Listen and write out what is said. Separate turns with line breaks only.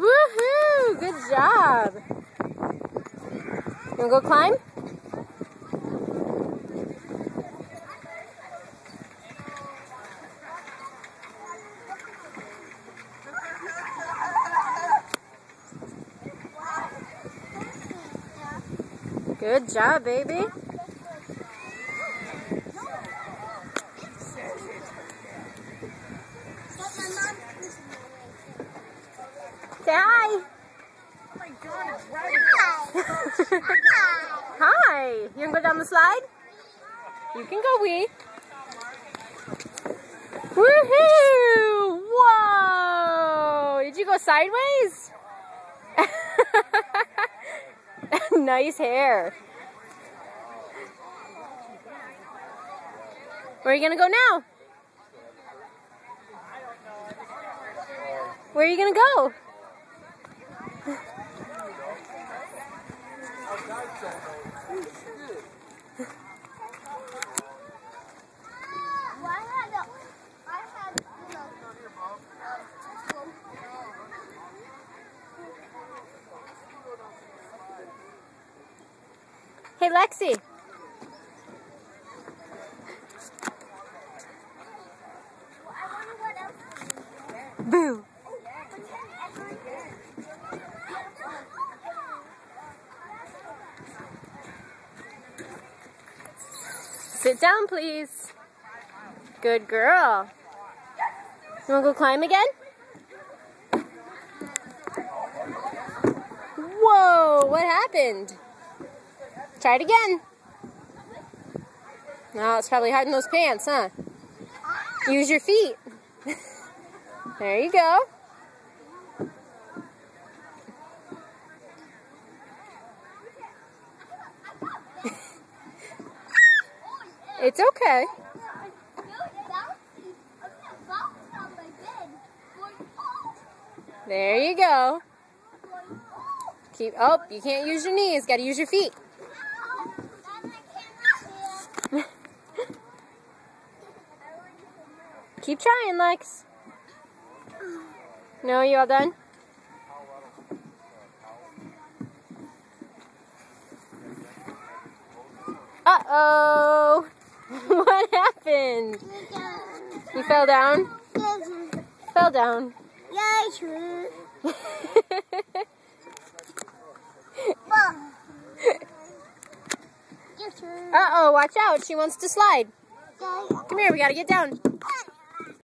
Woohoo! Good job. You wanna go climb? Good job, baby. Say hi.
Oh my God, it's right.
Hi. You wanna go down the slide? You can go wee. Woohoo! Whoa! Did you go sideways? Nice hair. Where are you gonna go now? Where are you gonna go? Hey, Lexi. Boo. Sit down, please. Good girl. You want to go climb again? Whoa, what happened? Try it again. No, it's probably hiding those pants, huh? Use your feet. There you go. It's okay. There you go. Oh, you can't use your knees. Got to use your feet. Keep trying, Lex. No, you all done? Uh-oh. What happened? You fell down? Fell down. Uh-oh, watch out. She wants to slide. Come here, we gotta get down.